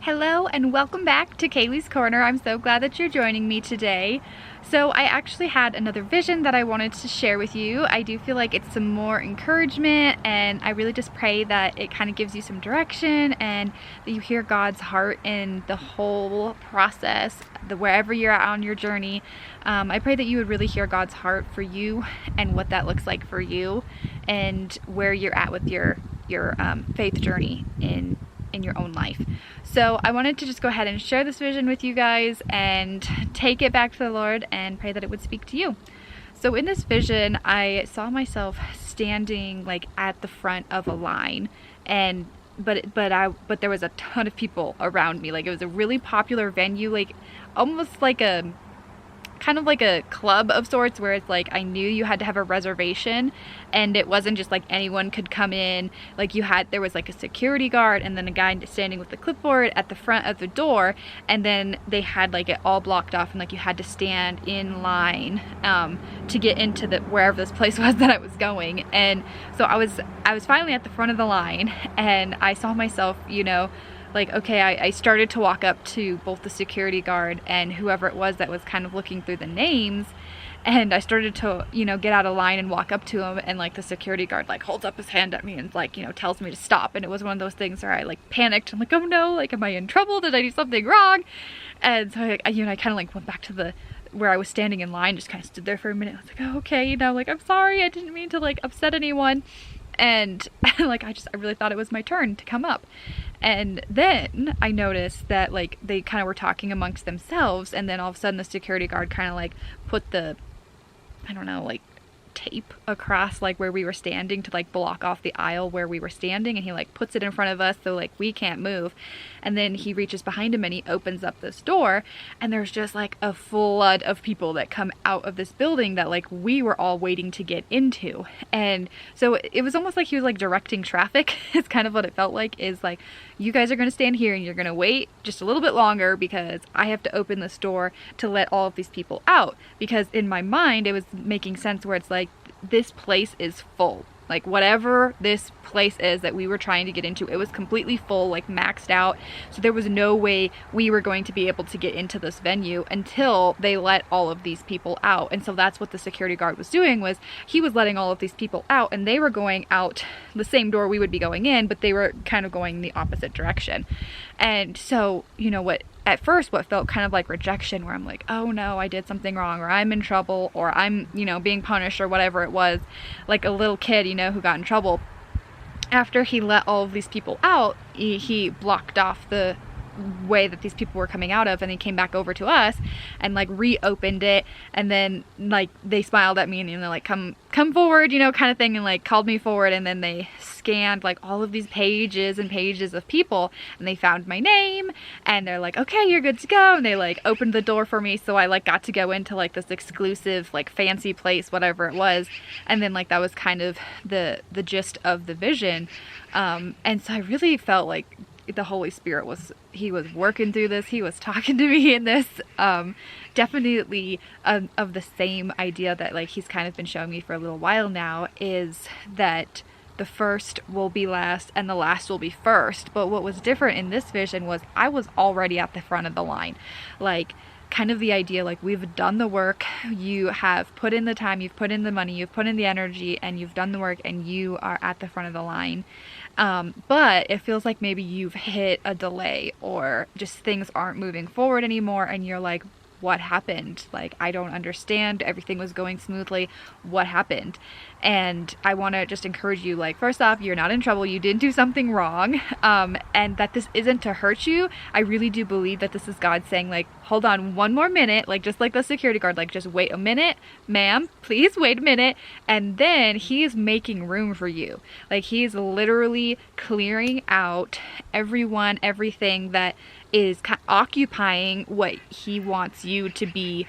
Hello and welcome back to Kaylee's Corner. I'm so glad that you're joining me today. So I actually had another vision that I wanted to share with you. I do feel like it's some more encouragement, and I really just pray that it kind of gives you some direction and that you hear God's heart in the whole process, wherever you're at on your journey. I pray that you would really hear God's heart for you and what that looks like for you and where you're at with your faith journey in your own life. So I wanted to just go ahead and share this vision with you guys and take it back to the Lord and pray that it would speak to you. So in this vision, I saw myself standing like at the front of a line, and but there was a ton of people around me. Like, it was a really popular venue, like almost like a kind of like a club of sorts, where it's like I knew you had to have a reservation, and it wasn't just like anyone could come in. Like, there was like a security guard and then a guy standing with the clipboard at the front of the door, and then they had like it all blocked off, and like you had to stand in line to get into wherever this place was that I was going. And so I was finally at the front of the line, and I saw myself, like, okay, I started to walk up to both the security guard and whoever it was that was kind of looking through the names, and I started to, get out of line and walk up to him, and like the security guard like holds up his hand at me and like, tells me to stop. And it was one of those things where I like panicked. I'm like, oh no, like, am I in trouble? Did I do something wrong? And so I kind of like went back to where I was standing in line, just kind of stood there for a minute. I was like, oh, okay, like, I'm sorry, I didn't mean to like upset anyone. And like, I really thought it was my turn to come up. And then I noticed that like they kind of were talking amongst themselves, and then all of a sudden the security guard kind of like put the, I don't know, like tape across like where we were standing to like block off the aisle where we were standing, and he like puts it in front of us so like we can't move. And then he reaches behind him and he opens up this door, and there's just like a flood of people that come out of this building that like we were all waiting to get into. And so it was almost like he was like directing traffic. It's kind of what it felt like, is like, you guys are going to stand here and you're going to wait just a little bit longer because I have to open this door to let all of these people out. Because in my mind it was making sense where it's like, this place is full. Like, whatever this place is that we were trying to get into, it was completely full, like maxed out. So there was no way we were going to be able to get into this venue until they let all of these people out. And so that's what the security guard was doing, was he was letting all of these people out, and they were going out the same door we would be going in, but they were kind of going the opposite direction. And so, at first what felt kind of like rejection, where I'm like, oh no, I did something wrong, or I'm in trouble, or I'm, being punished, or whatever it was, like a little kid, who got in trouble. After he let all of these people out, he blocked off the way that these people were coming out of, and he came back over to us and like reopened it, and then like they smiled at me and like come forward, kind of thing, and like called me forward. And then they scanned like all of these pages and pages of people, and they found my name, and they're like, okay, you're good to go. And they like opened the door for me, so I like got to go into like this exclusive like fancy place, whatever it was. And then like that was kind of the gist of the vision. And so I really felt like the Holy Spirit was working through this. He was talking to me in this, definitely of the same idea that like he's kind of been showing me for a little while now, is that the first will be last and the last will be first. But what was different in this vision was I was already at the front of the line. Like, kind of the idea, like, we've done the work, you have put in the time, you've put in the money, you've put in the energy, and you've done the work, and you are at the front of the line. But it feels like maybe you've hit a delay, or just things aren't moving forward anymore, and you're like, what happened? Like, I don't understand. Everything was going smoothly. What happened? And I want to just encourage you, like, first off, you're not in trouble. You didn't do something wrong. And that this isn't to hurt you. I really do believe that this is God saying, like, hold on one more minute, like, just like the security guard, like, just wait a minute, ma'am, please wait a minute. And then he's making room for you. Like, he's literally clearing out everyone, everything that is occupying what he wants you to be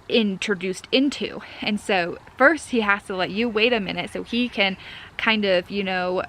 introduced into. And so first he has to let you wait a minute so he can kind of,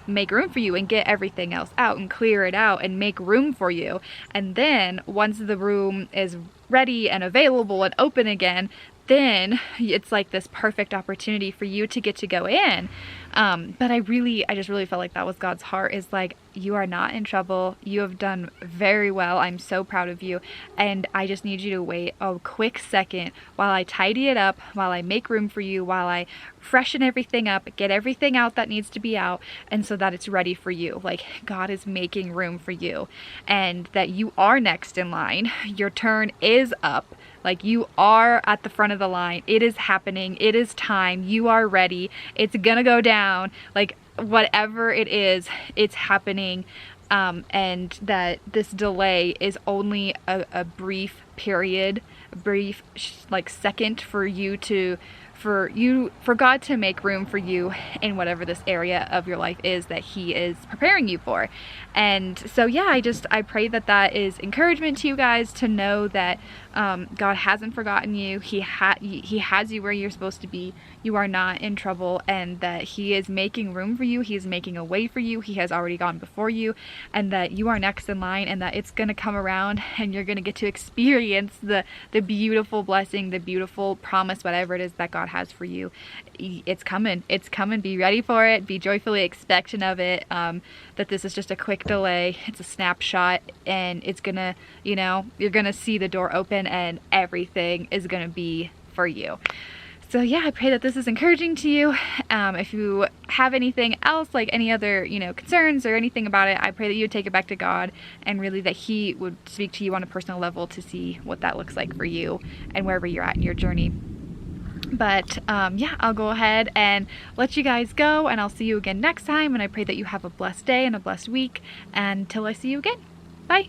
make room for you and get everything else out and clear it out and make room for you. And then once the room is ready and available and open again, then it's like this perfect opportunity for you to get to go in. But I just really felt like that was God's heart, is like, you are not in trouble. You have done very well. I'm so proud of you. And I just need you to wait a quick second while I tidy it up, while I make room for you, while I freshen everything up, get everything out that needs to be out, and so that it's ready for you. Like, God is making room for you, and that you are next in line. Your turn is up. Like, you are at the front of the line. It is happening. It is time. You are ready. It's gonna go down. Like, whatever it is, it's happening. And that this delay is only a brief period, a brief like second for God to make room for you in whatever this area of your life is that He is preparing you for. And so yeah, I pray that is encouragement to you guys, to know that God hasn't forgotten you. He has you where you're supposed to be. You are not in trouble, and that He is making room for you. He is making a way for you. He has already gone before you, and that you are next in line, and that it's going to come around, and you're going to get to experience the beautiful blessing, the beautiful promise, whatever it is that God has for you. It's coming. It's coming. Be ready for it. Be joyfully expectant of it. That this is just a quick delay. It's a snapshot, and it's gonna, you're gonna see the door open, and everything is gonna be for you. So yeah, I pray that this is encouraging to you. If you have anything else, like any other, concerns or anything about it, I pray that you would take it back to God, and really that He would speak to you on a personal level to see what that looks like for you and wherever you're at in your journey. But yeah, I'll go ahead and let you guys go, and I'll see you again next time. And I pray that you have a blessed day and a blessed week. And until I see you again, bye.